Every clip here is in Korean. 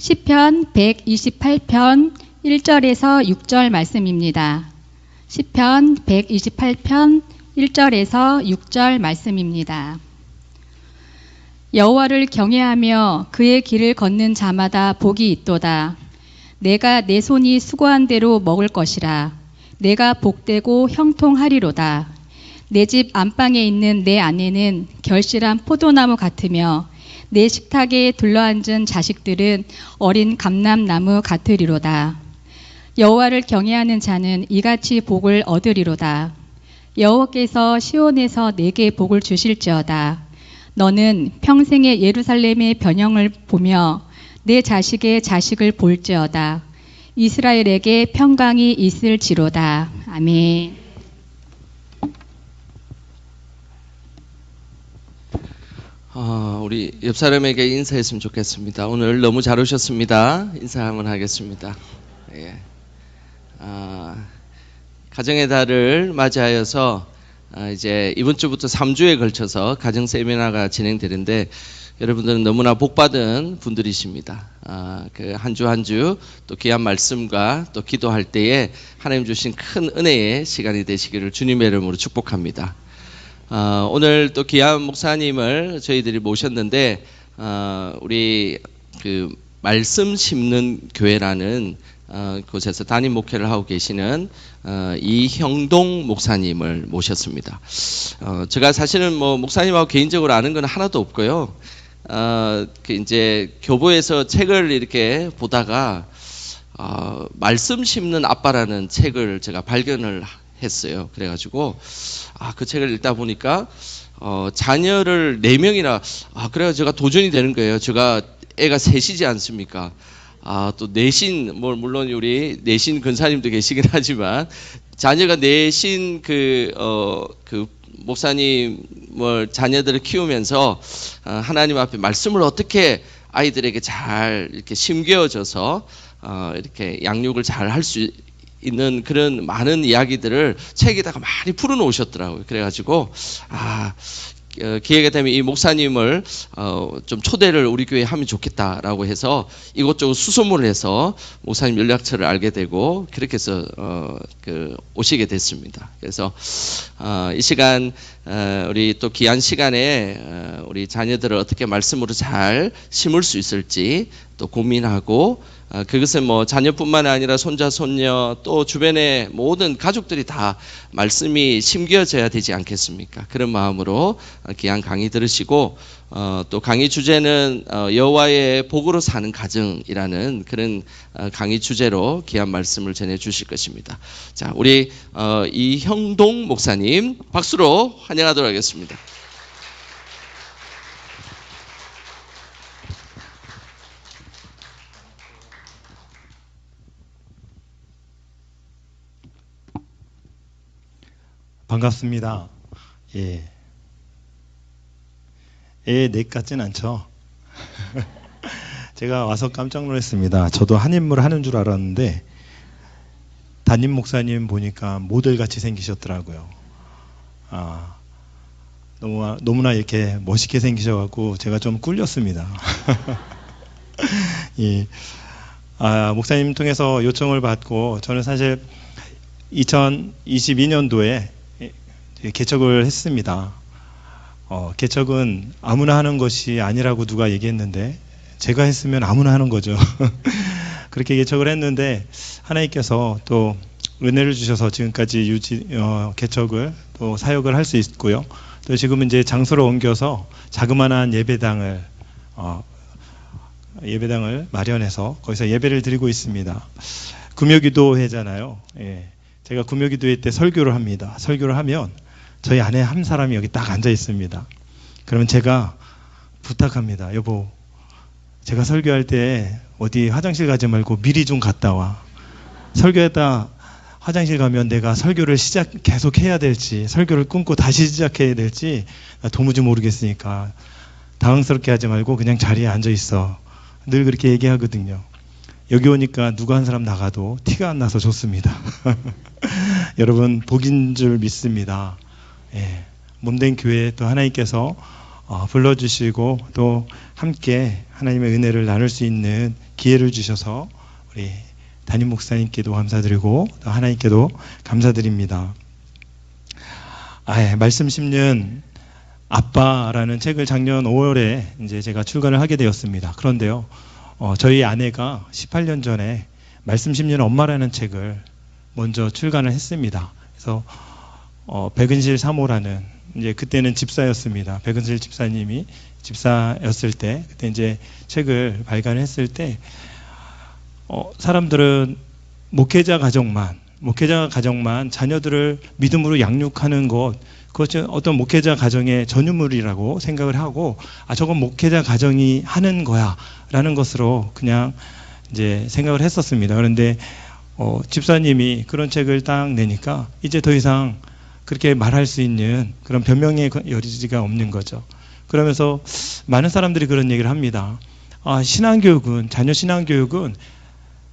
시편 128편 1절에서 6절 말씀입니다. 시편 128편 1절에서 6절 말씀입니다. 여호와를 경외하며 그의 길을 걷는 자마다 복이 있도다. 내가 내 손이 수고한 대로 먹을 것이라. 내가 복되고 형통하리로다. 내 집 안방에 있는 내 아내는 결실한 포도나무 같으며 내 식탁에 둘러앉은 자식들은 어린 감람나무 같으리로다. 여호와를 경외하는 자는 이같이 복을 얻으리로다. 여호와께서 시온에서 내게 복을 주실지어다. 너는 평생의 예루살렘의 변형을 보며 내 자식의 자식을 볼지어다. 이스라엘에게 평강이 있을지로다. 아멘. 우리 옆 사람에게 인사했으면 좋겠습니다. 오늘 너무 잘 오셨습니다. 인사 한번 하겠습니다. 예. 가정의 달을 맞이하여서 이제 이번 주부터 3주에 걸쳐서 가정 세미나가 진행되는데 여러분들은 너무나 복받은 분들이십니다. 그 한 주 한 주 또 귀한 말씀과 또 기도할 때에 하나님 주신 큰 은혜의 시간이 되시기를 주님의 이름으로 축복합니다. 오늘 또 귀한 목사님을 저희들이 모셨는데 우리 그 말씀 심는 교회라는 곳에서 담임 목회를 하고 계시는 이형동 목사님을 모셨습니다. 제가 사실은 뭐 목사님하고 개인적으로 아는 건 하나도 없고요. 그 이제 교보에서 책을 이렇게 보다가 말씀 심는 아빠라는 책을 제가 발견을 했어요. 그래가지고 그 책을 읽다 보니까 자녀를 4명이나 그래가 제가 도전이 되는 거예요. 제가 애가 셋이지 않습니까? 또 내신 물론 우리 내신 근사님도 계시긴 하지만 자녀가 내신 그 목사님 자녀들을 키우면서 하나님 앞에 말씀을 어떻게 아이들에게 잘 이렇게 심겨져서 이렇게 양육을 잘 할 수 있는 그런 많은 이야기들을 책에다가 많이 풀어놓으셨더라고요. 그래가지고 기회가 되면 이 목사님을 좀 초대를 우리 교회에 하면 좋겠다라고 해서 이곳저곳 수소문을 해서 목사님 연락처를 알게 되고 그렇게 해서 오시게 됐습니다. 그래서 이 시간 우리 또 귀한 시간에 우리 자녀들을 어떻게 말씀으로 잘 심을 수 있을지 또 고민하고 그것은 자녀뿐만 아니라 손자, 손녀 또 주변의 모든 가족들이 다 말씀이 심겨져야 되지 않겠습니까? 그런 마음으로 귀한 강의 들으시고 또 강의 주제는 여호와의 복으로 사는 가정이라는 그런 강의 주제로 귀한 말씀을 전해 주실 것입니다. 자, 우리 이형동 목사님 박수로 환영하도록 하겠습니다. 반갑습니다. 예. 넷 같진 않죠. 제가 와서 깜짝 놀랐습니다. 저도 한 인물 하는 줄 알았는데 담임 목사님 보니까 모델같이 생기셨더라고요. 너무나 이렇게 멋있게 생기셔갖고 제가 좀 꿀렸습니다. 예. 목사님 통해서 요청을 받고 저는 사실 2022년도에 개척을 했습니다. 개척은 아무나 하는 것이 아니라고 누가 얘기했는데 제가 했으면 아무나 하는 거죠. 그렇게 개척을 했는데 하나님께서 또 은혜를 주셔서 지금까지 개척을 또 사역을 할 수 있고요. 또 지금은 이제 장소를 옮겨서 자그마한 예배당을 마련해서 거기서 예배를 드리고 있습니다. 금요기도회잖아요. 예. 제가 금요기도회 때 설교를 합니다. 설교를 하면 저희 아내 한 사람이 여기 딱 앉아 있습니다. 그러면 제가 부탁합니다. 여보, 제가 설교할 때 어디 화장실 가지 말고 미리 좀 갔다 와. 설교했다 화장실 가면 내가 설교를 계속 해야 될지 설교를 끊고 다시 시작해야 될지 도무지 모르겠으니까 당황스럽게 하지 말고 그냥 자리에 앉아 있어. 늘 그렇게 얘기하거든요. 여기 오니까 누구 한 사람 나가도 티가 안 나서 좋습니다. 여러분 복인 줄 믿습니다. 예, 몸된 교회 또 하나님께서 불러주시고 또 함께 하나님의 은혜를 나눌 수 있는 기회를 주셔서 우리 담임 목사님께도 감사드리고 또 하나님께도 감사드립니다. 말씀 심는 아빠라는 책을 작년 5월에 이제 제가 출간을 하게 되었습니다. 그런데요, 저희 아내가 18년 전에 말씀 심는 엄마라는 책을 먼저 출간을 했습니다. 그래서 백은실 사모라는 이제 그때는 집사였습니다. 백은실 집사님이 집사였을 때 그때 이제 책을 발간했을 때 사람들은 목회자 가정만 자녀들을 믿음으로 양육하는 그것이 어떤 목회자 가정의 전유물이라고 생각을 하고 저건 목회자 가정이 하는 거야 라는 것으로 그냥 이제 생각을 했었습니다. 그런데 집사님이 그런 책을 딱 내니까 이제 더 이상 그렇게 말할 수 있는 그런 변명의 여지가 없는 거죠. 그러면서 많은 사람들이 그런 얘기를 합니다. 자녀 신앙교육은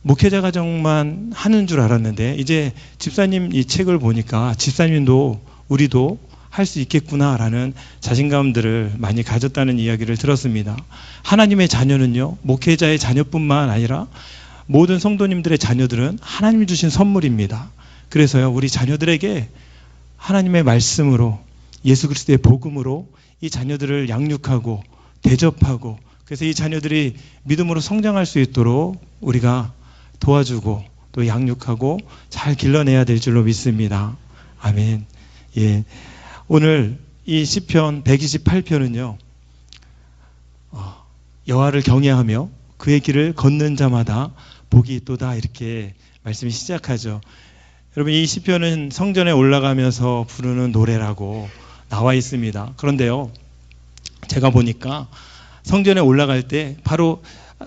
목회자 가정만 하는 줄 알았는데 이제 집사님 이 책을 보니까 집사님도 우리도 할 수 있겠구나라는 자신감들을 많이 가졌다는 이야기를 들었습니다. 하나님의 자녀는요, 목회자의 자녀뿐만 아니라 모든 성도님들의 자녀들은 하나님이 주신 선물입니다. 그래서요, 우리 자녀들에게 하나님의 말씀으로 예수 그리스도의 복음으로 이 자녀들을 양육하고 대접하고 그래서 이 자녀들이 믿음으로 성장할 수 있도록 우리가 도와주고 또 양육하고 잘 길러내야 될 줄로 믿습니다. 아멘. 예. 오늘 이 시편 128편은요, 여호와를 경외하며 그의 길을 걷는 자마다 복이 있도다 이렇게 말씀이 시작하죠. 여러분, 이 시편은 성전에 올라가면서 부르는 노래라고 나와 있습니다. 그런데요, 제가 보니까 성전에 올라갈 때 바로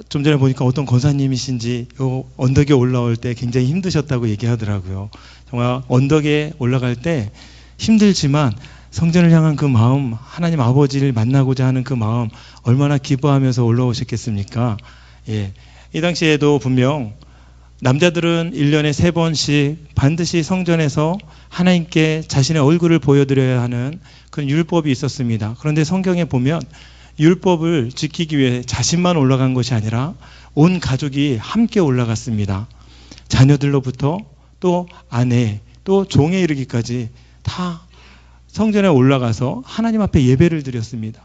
좀 전에 보니까 어떤 권사님이신지 요 언덕에 올라올 때 굉장히 힘드셨다고 얘기하더라고요. 정말 언덕에 올라갈 때 힘들지만 성전을 향한 그 마음, 하나님 아버지를 만나고자 하는 그 마음 얼마나 기뻐하면서 올라오셨겠습니까? 예. 이 당시에도 분명 남자들은 1년에 3번씩 반드시 성전에서 하나님께 자신의 얼굴을 보여드려야 하는 그런 율법이 있었습니다. 그런데 성경에 보면 율법을 지키기 위해 자신만 올라간 것이 아니라 온 가족이 함께 올라갔습니다. 자녀들로부터 또 아내, 또 종에 이르기까지 다 성전에 올라가서 하나님 앞에 예배를 드렸습니다.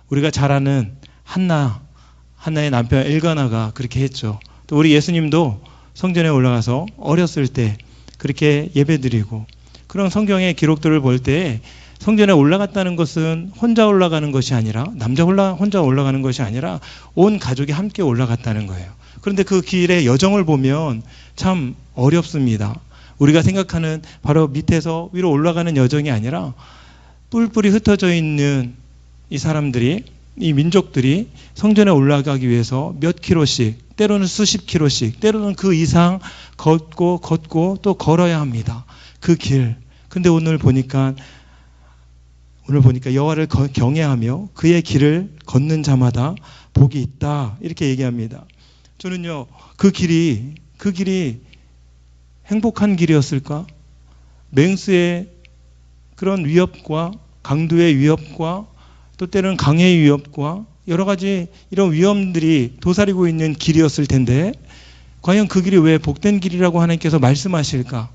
우리가 잘 아는 한나의 남편 엘가나가 그렇게 했죠. 또 우리 예수님도 성전에 올라가서 어렸을 때 그렇게 예배드리고 그런 성경의 기록들을 볼 때 성전에 올라갔다는 것은 혼자 올라가는 것이 아니라 혼자 올라가는 것이 아니라 온 가족이 함께 올라갔다는 거예요. 그런데 그 길의 여정을 보면 참 어렵습니다. 우리가 생각하는 바로 밑에서 위로 올라가는 여정이 아니라 뿔뿔이 흩어져 있는 이 사람들이 이 민족들이 성전에 올라가기 위해서 몇 킬로씩 때로는 수십 킬로씩 때로는 그 이상 걷고 또 걸어야 합니다. 그 길. 근데 오늘 보니까 여호와를 경외하며 그의 길을 걷는 자마다 복이 있다 이렇게 얘기합니다. 저는요, 그 길이 행복한 길이었을까? 맹수의 그런 위협과 강도의 위협과 또 때로는 강의 위협과 여러 가지 이런 위험들이 도사리고 있는 길이었을 텐데 과연 그 길이 왜 복된 길이라고 하나님께서 말씀하실까?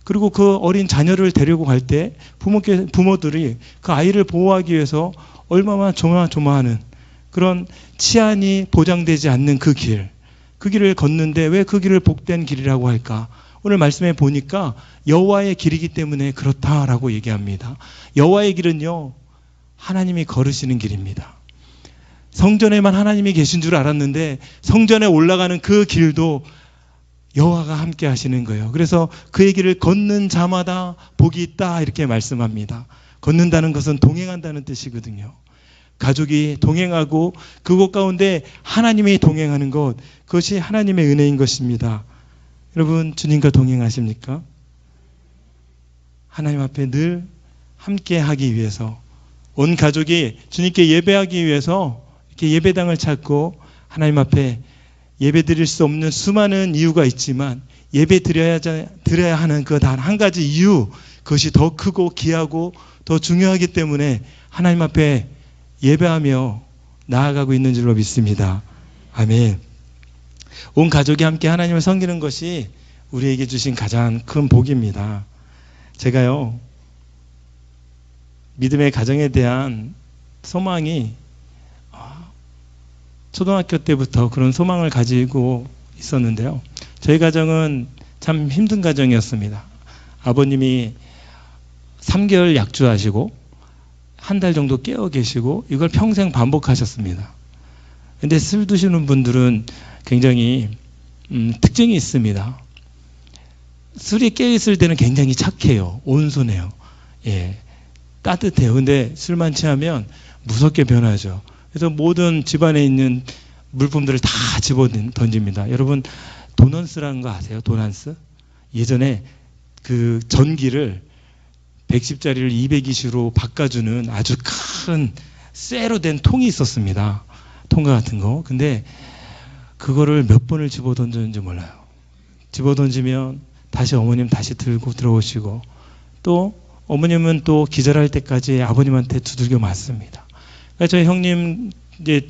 그리고 그 어린 자녀를 데리고 갈 때 부모들이 그 아이를 보호하기 위해서 얼마나 조마조마하는 그런 치안이 보장되지 않는 그 길을 걷는데 왜 그 길을 복된 길이라고 할까? 오늘 말씀에 보니까 여호와의 길이기 때문에 그렇다라고 얘기합니다. 여호와의 길은요, 하나님이 걸으시는 길입니다. 성전에만 하나님이 계신 줄 알았는데 성전에 올라가는 그 길도 여호와가 함께 하시는 거예요. 그래서 그의 길을 걷는 자마다 복이 있다 이렇게 말씀합니다. 걷는다는 것은 동행한다는 뜻이거든요. 가족이 동행하고 그곳 가운데 하나님이 동행하는 것, 그것이 하나님의 은혜인 것입니다. 여러분, 주님과 동행하십니까? 하나님 앞에 늘 함께 하기 위해서 온 가족이 주님께 예배하기 위해서 이렇게 예배당을 찾고 하나님 앞에 예배 드릴 수 없는 수많은 이유가 있지만 예배 드려야 하는 그 단 한 가지 이유, 그것이 더 크고 귀하고 더 중요하기 때문에 하나님 앞에 예배하며 나아가고 있는 줄로 믿습니다. 아멘. 온 가족이 함께 하나님을 섬기는 것이 우리에게 주신 가장 큰 복입니다. 제가요, 믿음의 가정에 대한 소망이 초등학교 때부터 그런 소망을 가지고 있었는데요. 저희 가정은 참 힘든 가정이었습니다. 아버님이 3개월 약주하시고 한 달 정도 깨어 계시고 이걸 평생 반복하셨습니다. 근데 술 드시는 분들은 굉장히 특징이 있습니다. 술이 깨어 있을 때는 굉장히 착해요. 온순해요. 예, 따뜻해요. 근데 술만 취하면 무섭게 변하죠. 그래서 모든 집안에 있는 물품들을 다 집어 던집니다. 여러분, 도넌스라는 거 아세요? 도넌스? 예전에 그 전기를 110짜리를 220으로 바꿔주는 아주 큰 쇠로 된 통이 있었습니다. 통과 같은 거. 근데 그거를 몇 번을 집어 던졌는지 몰라요. 집어 던지면 다시 어머님 다시 들고 들어오시고, 또 어머님은 또 기절할 때까지 아버님한테 두들겨 맞습니다. 그러니까 저희 형님, 이제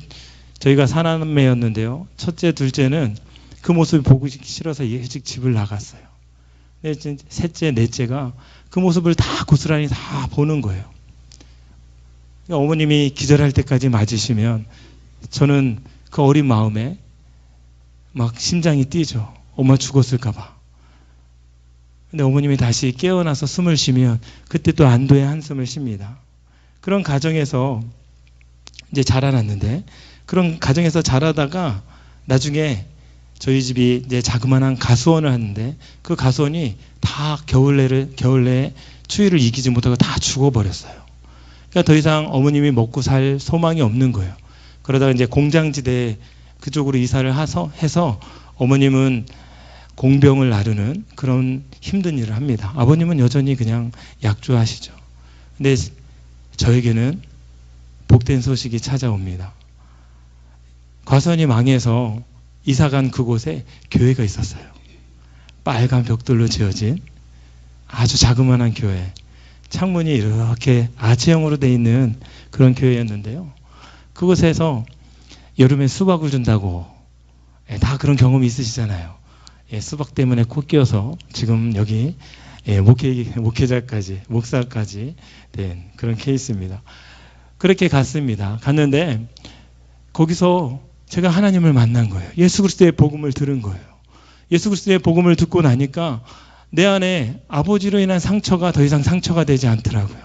저희가 사남매였는데요. 첫째, 둘째는 그 모습을 보고 싫어서 일찍 집을 나갔어요. 근데 셋째, 넷째가 그 모습을 다 고스란히 다 보는 거예요. 그러니까 어머님이 기절할 때까지 맞으시면 저는 그 어린 마음에 막 심장이 뛰죠. 엄마 죽었을까 봐. 근데 어머님이 다시 깨어나서 숨을 쉬면 그때 또 안도의 한숨을 쉽니다. 그런 가정에서 이제 자라났는데, 그런 가정에서 자라다가 나중에 저희 집이 이제 자그마한 가수원을 하는데, 그 가수원이 다 겨울내에 추위를 이기지 못하고 다 죽어버렸어요. 그러니까 더 이상 어머님이 먹고 살 소망이 없는 거예요. 그러다가 이제 공장지대 그쪽으로 이사를 해서 어머님은 공병을 나르는 그런 힘든 일을 합니다. 아버님은 여전히 그냥 약주하시죠. 근데 저에게는 복된 소식이 찾아옵니다. 과수원이 망해서 이사간 그곳에 교회가 있었어요. 빨간 벽돌로 지어진 아주 자그마한 교회. 창문이 이렇게 아치형으로 되어 있는 그런 교회였는데요. 그곳에서 여름에 수박을 준다고, 다 그런 경험이 있으시잖아요. 수박 때문에 코 끼어서 지금 여기 목회자까지, 목사까지 된 그런 케이스입니다. 그렇게 갔습니다. 갔는데 거기서 제가 하나님을 만난 거예요. 예수 그리스도의 복음을 들은 거예요. 예수 그리스도의 복음을 듣고 나니까 내 안에 아버지로 인한 상처가 더 이상 상처가 되지 않더라고요.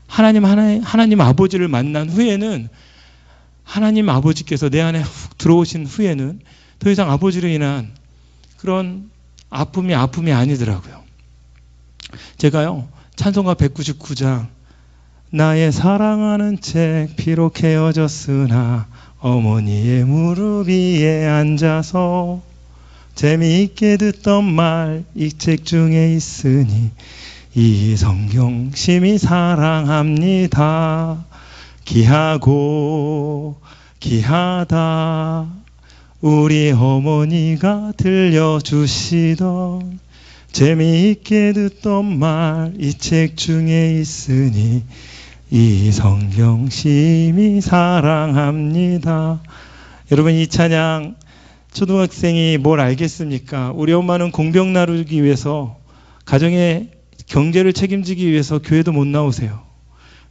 하나님 아버지를 만난 후에는, 하나님 아버지께서 내 안에 훅 들어오신 후에는 더 이상 아버지로 인한 그런 아픔이 아니더라고요. 제가요, 찬송가 199장, 나의 사랑하는 책 비록 헤어졌으나 어머니의 무릎 위에 앉아서 재미있게 듣던 말 이 책 중에 있으니 이 성경 심히 사랑합니다. 귀하고 귀하다 우리 어머니가 들려주시던 재미있게 듣던 말 이 책 중에 있으니 이 성경 심히 사랑합니다. 여러분, 이 찬양 초등학생이 뭘 알겠습니까? 우리 엄마는 공병 나르기 위해서, 가정의 경제를 책임지기 위해서 교회도 못 나오세요.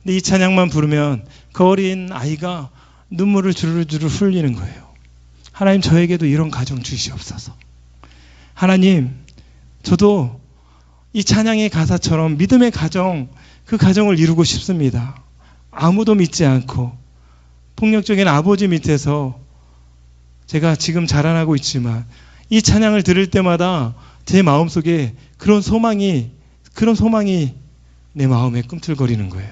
근데 이 찬양만 부르면 그 어린 아이가 눈물을 주르르 흘리는 거예요. 하나님, 저에게도 이런 가정 주시옵소서. 하나님, 저도 이 찬양의 가사처럼 믿음의 가정, 그 가정을 이루고 싶습니다. 아무도 믿지 않고 폭력적인 아버지 밑에서 제가 지금 자라나고 있지만 이 찬양을 들을 때마다 제 마음속에 그런 소망이 내 마음에 꿈틀거리는 거예요.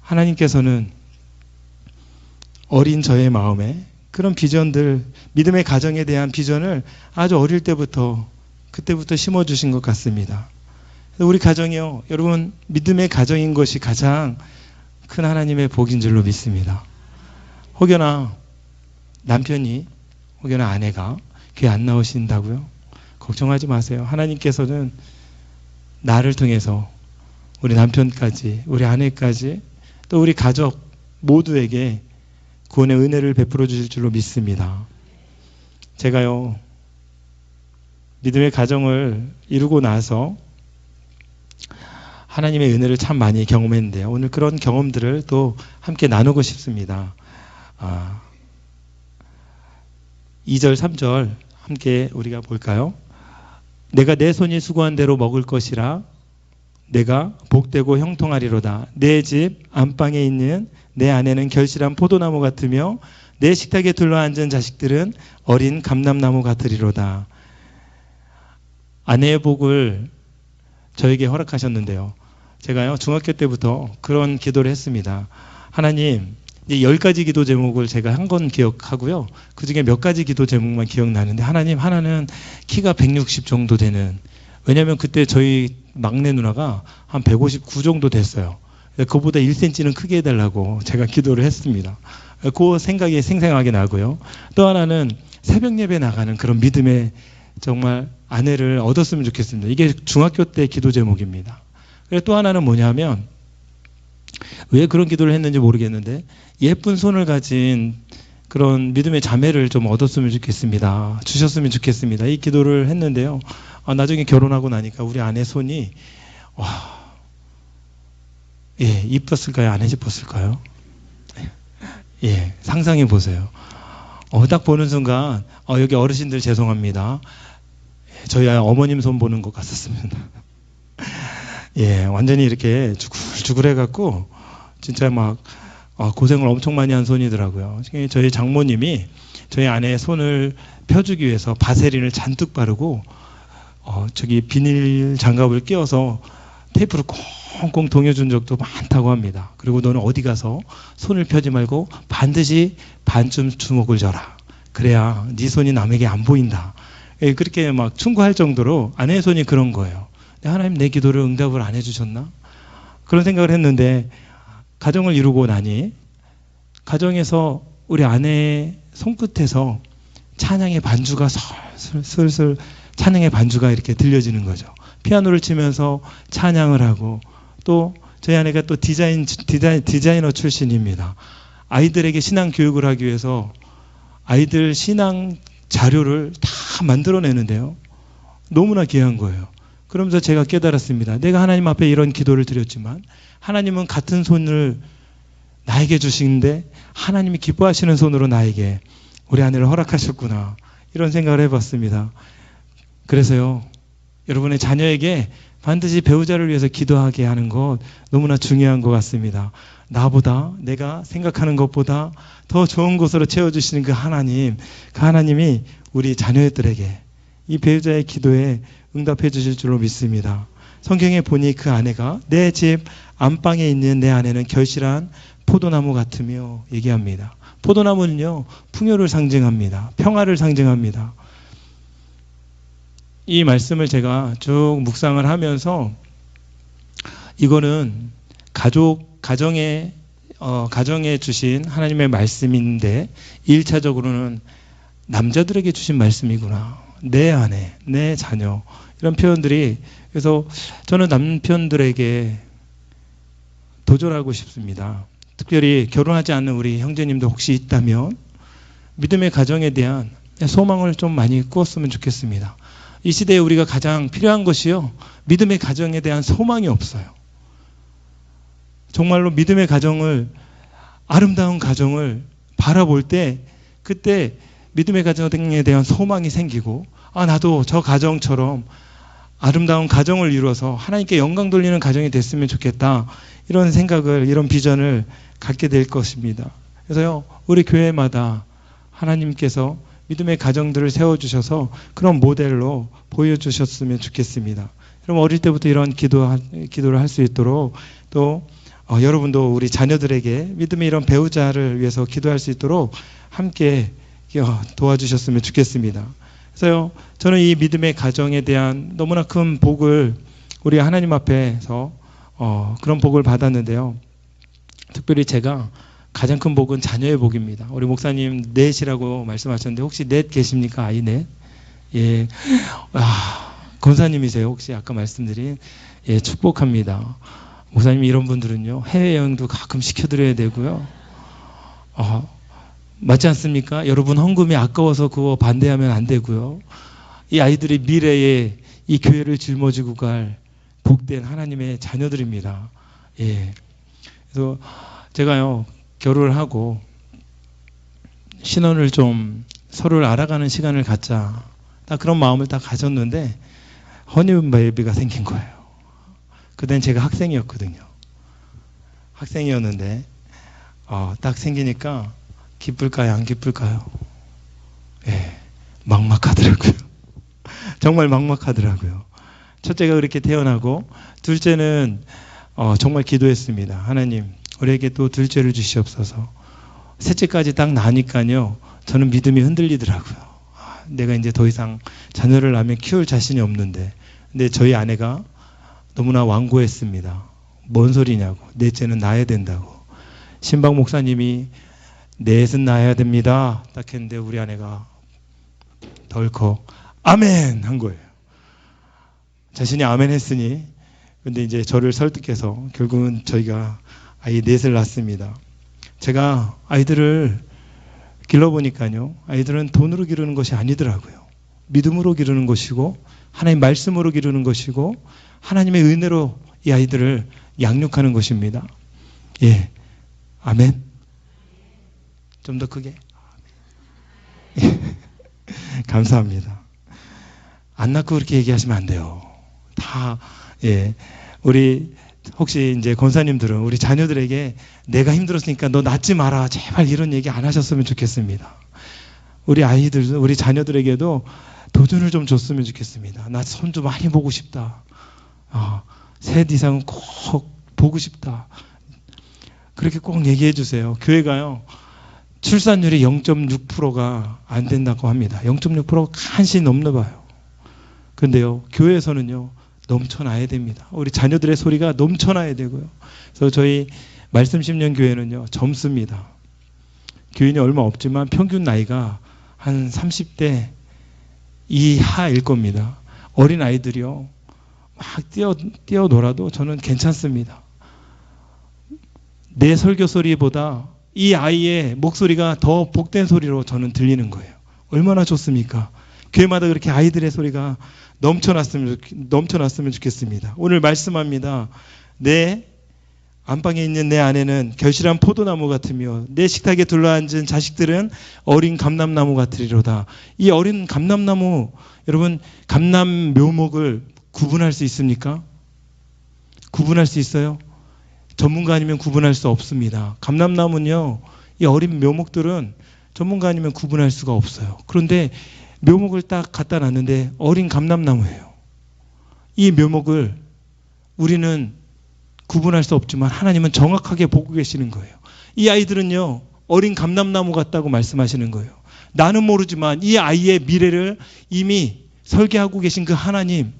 하나님께서는 어린 저의 마음에 그런 비전들, 믿음의 가정에 대한 비전을 아주 어릴 때부터, 그때부터 심어주신 것 같습니다. 우리 가정이요, 여러분, 믿음의 가정인 것이 가장 큰 하나님의 복인 줄로 믿습니다. 혹여나 남편이, 혹여나 아내가 교회 안 나오신다고요? 걱정하지 마세요. 하나님께서는 나를 통해서 우리 남편까지, 우리 아내까지, 또 우리 가족, 모두에게 구원의 은혜를 베풀어 주실 줄로 믿습니다. 제가요, 믿음의 가정을 이루고 나서 하나님의 은혜를 참 많이 경험했는데요. 오늘 그런 경험들을 또 함께 나누고 싶습니다. 2절, 3절 함께 우리가 볼까요? 내가 내 손이 수고한 대로 먹을 것이라 내가 복되고 형통하리로다. 내 집 안방에 있는 내 아내는 결실한 포도나무 같으며 내 식탁에 둘러앉은 자식들은 어린 감람나무 같으리로다. 아내의 복을 저에게 허락하셨는데요. 제가요, 중학교 때부터 그런 기도를 했습니다. 하나님, 이제 10가지 기도 제목을 제가 한 건 기억하고요. 그 중에 몇 가지 기도 제목만 기억나는데, 하나님, 하나는 키가 160 정도 되는, 왜냐면 그때 저희 막내 누나가 한 159 정도 됐어요. 그보다 1cm는 크게 해달라고 제가 기도를 했습니다. 그 생각이 생생하게 나고요. 또 하나는 새벽 예배 나가는 그런 믿음의 정말 아내를 얻었으면 좋겠습니다. 이게 중학교 때 기도 제목입니다. 또 하나는 뭐냐면, 왜 그런 기도를 했는지 모르겠는데, 예쁜 손을 가진 그런 믿음의 자매를 좀 얻었으면 좋겠습니다. 주셨으면 좋겠습니다. 이 기도를 했는데요. 나중에 결혼하고 나니까 우리 아내 손이, 이뻤을까요? 안 이뻤을까요? 상상해 보세요. 딱 보는 순간, 여기 어르신들 죄송합니다. 저희 어머님 손 보는 것 같았습니다. 완전히 이렇게 주글주글 해갖고, 진짜 막, 고생을 엄청 많이 한 손이더라고요. 저희 장모님이 저희 아내의 손을 펴주기 위해서 바세린을 잔뜩 바르고, 저기 비닐 장갑을 끼워서 테이프를 꽁꽁 동여준 적도 많다고 합니다. 그리고 너는 어디 가서 손을 펴지 말고 반드시 반쯤 주먹을 져라. 그래야 네 손이 남에게 안 보인다. 그렇게 막 충고할 정도로 아내의 손이 그런 거예요. 하나님, 내 기도를 응답을 안 해주셨나? 그런 생각을 했는데, 가정을 이루고 나니 가정에서 우리 아내의 손끝에서 찬양의 반주가 슬슬 찬양의 반주가 이렇게 들려지는 거죠. 피아노를 치면서 찬양을 하고, 또 저희 아내가 또 디자이너 출신입니다. 아이들에게 신앙 교육을 하기 위해서 아이들 신앙 자료를 다 만들어내는데요. 너무나 귀한 거예요. 그러면서 제가 깨달았습니다. 내가 하나님 앞에 이런 기도를 드렸지만 하나님은 같은 손을 나에게 주시는데 하나님이 기뻐하시는 손으로 나에게 우리 아내를 허락하셨구나. 이런 생각을 해봤습니다. 그래서요, 여러분의 자녀에게 반드시 배우자를 위해서 기도하게 하는 것 너무나 중요한 것 같습니다. 나보다, 내가 생각하는 것보다 더 좋은 곳으로 채워주시는 그 하나님이 우리 자녀들에게 이 배우자의 기도에 응답해 주실 줄로 믿습니다. 성경에 보니 그 아내가 내 집 안방에 있는 내 아내는 결실한 포도나무 같으며 얘기합니다. 포도나무는요, 풍요를 상징합니다. 평화를 상징합니다. 이 말씀을 제가 쭉 묵상을 하면서 이거는 가정에 주신 하나님의 말씀인데 1차적으로는 남자들에게 주신 말씀이구나. 내 아내, 내 자녀, 이런 표현들이, 그래서 저는 남편들에게 도전하고 싶습니다. 특별히 결혼하지 않는 우리 형제님도 혹시 있다면 믿음의 가정에 대한 소망을 좀 많이 꾸었으면 좋겠습니다. 이 시대에 우리가 가장 필요한 것이요, 믿음의 가정에 대한 소망이 없어요. 정말로 믿음의 가정을, 아름다운 가정을 바라볼 때 그때 믿음의 가정에 대한 소망이 생기고, 나도 저 가정처럼 아름다운 가정을 이루어서 하나님께 영광 돌리는 가정이 됐으면 좋겠다. 이런 생각을, 이런 비전을 갖게 될 것입니다. 그래서요, 우리 교회마다 하나님께서 믿음의 가정들을 세워주셔서 그런 모델로 보여주셨으면 좋겠습니다. 그럼 어릴 때부터 이런 기도를 할 수 있도록, 또 여러분도 우리 자녀들에게 믿음의 이런 배우자를 위해서 기도할 수 있도록 함께 도와주셨으면 좋겠습니다. 그래서요, 저는 이 믿음의 가정에 대한 너무나 큰 복을 우리 하나님 앞에서 그런 복을 받았는데요. 특별히 제가 가장 큰 복은 자녀의 복입니다. 우리 목사님 넷이라고 말씀하셨는데 혹시 넷 계십니까? 아이 넷? 예. 권사님이세요. 혹시 아까 말씀드린, 축복합니다. 목사님, 이런 분들은요, 해외여행도 가끔 시켜드려야 되고요. 맞지 않습니까? 여러분 헌금이 아까워서 그거 반대하면 안 되고요. 이 아이들의 미래에 이 교회를 짊어지고 갈 복된 하나님의 자녀들입니다. 예. 그래서 제가요 결혼을 하고 신혼을 좀 서로를 알아가는 시간을 갖자. 딱 그런 마음을 딱 가졌는데 허니문 베이비가 생긴 거예요. 그땐 제가 학생이었거든요. 학생이었는데 딱 생기니까 기쁠까요? 안 기쁠까요? 예, 막막하더라고요. 정말 막막하더라고요. 첫째가 그렇게 태어나고 둘째는 정말 기도했습니다. 하나님, 우리에게 또 둘째를 주시옵소서. 셋째까지 딱 나니까요, 저는 믿음이 흔들리더라고요. 내가 이제 더 이상 자녀를 낳으면 키울 자신이 없는데, 근데 저희 아내가 너무나 완고했습니다. 뭔 소리냐고. 넷째는 낳아야 된다고. 신박 목사님이 넷은 낳아야 됩니다. 딱 했는데 우리 아내가 덜컥 아멘 한 거예요. 자신이 아멘 했으니 근데 이제 저를 설득해서 결국은 저희가 아이 넷을 낳습니다. 제가 아이들을 길러보니까요. 아이들은 돈으로 기르는 것이 아니더라고요. 믿음으로 기르는 것이고 하나님 말씀으로 기르는 것이고 하나님의 은혜로 이 아이들을 양육하는 것입니다. 예, 아멘. 좀 더 크게. 예. 감사합니다. 안 낳고 그렇게 얘기하시면 안 돼요. 다, 예. 우리, 혹시 이제 권사님들은 우리 자녀들에게 내가 힘들었으니까 너 낳지 마라. 제발 이런 얘기 안 하셨으면 좋겠습니다. 우리 아이들, 우리 자녀들에게도 도전을 좀 줬으면 좋겠습니다. 나 손주 많이 보고 싶다. 셋 이상은 꼭 보고 싶다. 그렇게 꼭 얘기해 주세요. 교회가요. 출산율이 0.6%가 안 된다고 합니다. 0.6%가 간신히 넘나 봐요. 근데요, 교회에서는요, 넘쳐나야 됩니다. 우리 자녀들의 소리가 넘쳐나야 되고요. 그래서 저희 말씀 10년 교회는요, 젊습니다. 교인이 얼마 없지만 평균 나이가 한 30대 이하일 겁니다. 어린 아이들이요, 막 뛰어놀아도 저는 괜찮습니다. 내 설교 소리보다 이 아이의 목소리가 더 복된 소리로 저는 들리는 거예요. 얼마나 좋습니까? 교회마다 그렇게 아이들의 소리가 넘쳐났으면 좋겠습니다. 오늘 말씀합니다. 내 안방에 있는 내 아내는 결실한 포도나무 같으며 내 식탁에 둘러앉은 자식들은 어린 감람나무 같으리로다. 이 어린 감람나무, 여러분 감람 묘목을 구분할 수 있습니까? 구분할 수 있어요? 전문가 아니면 구분할 수 없습니다. 감람나무는요, 이 어린 묘목들은 전문가 아니면 구분할 수가 없어요. 그런데 묘목을 딱 갖다 놨는데 어린 감람나무예요. 이 묘목을 우리는 구분할 수 없지만 하나님은 정확하게 보고 계시는 거예요. 이 아이들은요, 어린 감람나무 같다고 말씀하시는 거예요. 나는 모르지만 이 아이의 미래를 이미 설계하고 계신 그 하나님,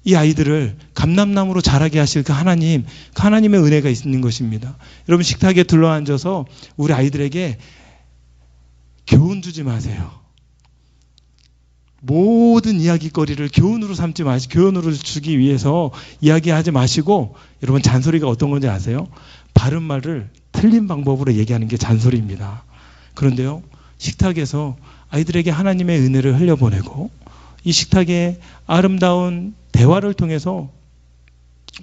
이 아이들을 감람나무로 자라게 하실 그 하나님, 그 하나님의 은혜가 있는 것입니다. 여러분 식탁에 둘러앉아서 우리 아이들에게 교훈 주지 마세요. 모든 이야기거리를 교훈으로 삼지 마시고, 교훈으로 주기 위해서 이야기하지 마시고, 여러분 잔소리가 어떤 건지 아세요? 바른 말을 틀린 방법으로 얘기하는 게 잔소리입니다. 그런데요, 식탁에서 아이들에게 하나님의 은혜를 흘려보내고 이 식탁에 아름다운 대화를 통해서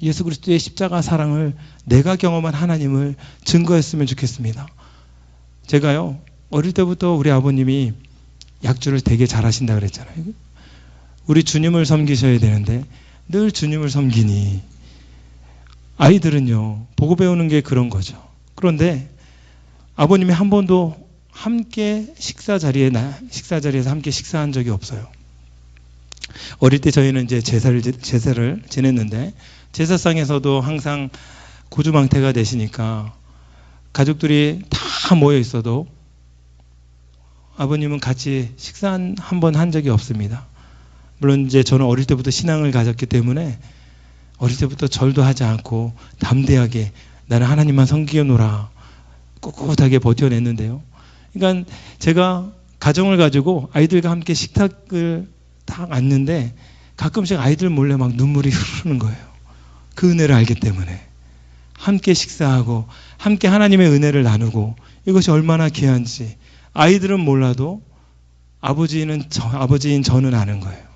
예수 그리스도의 십자가 사랑을 내가 경험한 하나님을 증거했으면 좋겠습니다. 제가요, 어릴 때부터 우리 아버님이 약주를 되게 잘하신다 그랬잖아요. 우리 주님을 섬기셔야 되는데 늘 주님을 섬기니 아이들은요, 보고 배우는 게 그런 거죠. 그런데 아버님이 한 번도 함께 식사 자리에서 함께 식사한 적이 없어요. 어릴 때 저희는 이제 제사를 지냈는데 제사상에서도 항상 고주망태가 되시니까 가족들이 다 모여 있어도 아버님은 같이 식사 한 번 한 적이 없습니다. 물론 이제 저는 어릴 때부터 신앙을 가졌기 때문에 어릴 때부터 절도 하지 않고 담대하게 나는 하나님만 섬기노라 꿋꿋하게 버텨냈는데요. 그러니까 제가 가정을 가지고 아이들과 함께 식탁을 딱 앉는데 가끔씩 아이들 몰래 막 눈물이 흐르는 거예요. 그 은혜를 알기 때문에 함께 식사하고 함께 하나님의 은혜를 나누고 이것이 얼마나 귀한지 아이들은 몰라도 아버지인 저는 아는 거예요.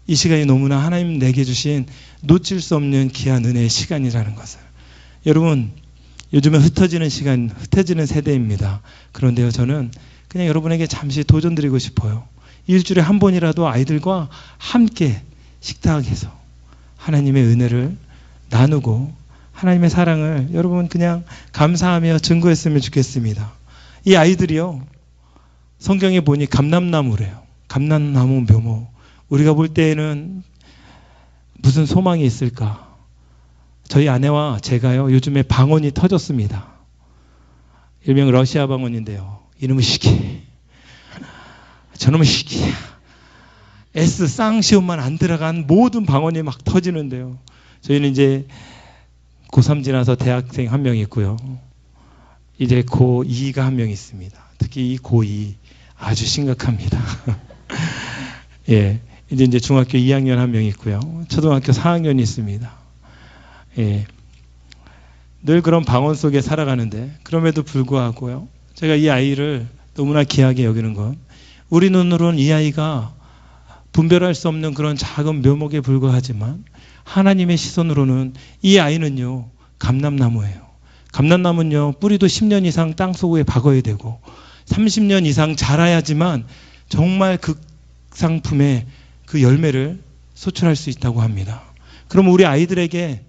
이 시간이 너무나 하나님 내게 주신 놓칠 수 없는 귀한 은혜의 시간이라는 것을. 여러분, 요즘은 흩어지는 세대입니다. 그런데요, 저는 그냥 여러분에게 잠시 도전드리고 싶어요. 일주일에 한 번이라도 아이들과 함께 식탁에서 하나님의 은혜를 나누고 하나님의 사랑을 여러분 그냥 감사하며 증거했으면 좋겠습니다. 이 아이들이요, 성경에 보니 감람나무래요. 감람나무 묘모. 우리가 볼 때에는 무슨 소망이 있을까? 저희 아내와 제가요, 요즘에 방언이 터졌습니다. 일명 러시아 방언인데요. 이놈의 시키. 저놈의 시키. S 쌍시옷만 안 들어간 모든 방언이 막 터지는데요. 저희는 이제 고3 지나서 대학생 한 명 있고요. 이제 고2가 한 명 있습니다. 특히 이 고2 아주 심각합니다. 예, 이제 중학교 2학년 한 명 있고요. 초등학교 4학년이 있습니다. 예, 늘 그런 방언 속에 살아가는데 그럼에도 불구하고요. 제가 이 아이를 너무나 귀하게 여기는 건 우리 눈으로는 이 아이가 분별할 수 없는 그런 작은 묘목에 불과하지만 하나님의 시선으로는 이 아이는요, 감람나무예요. 감람나무는요, 뿌리도 10년 이상 땅속에 박아야 되고 30년 이상 자라야지만 정말 극상품의 그 열매를 소출할 수 있다고 합니다. 그럼 우리 아이들에게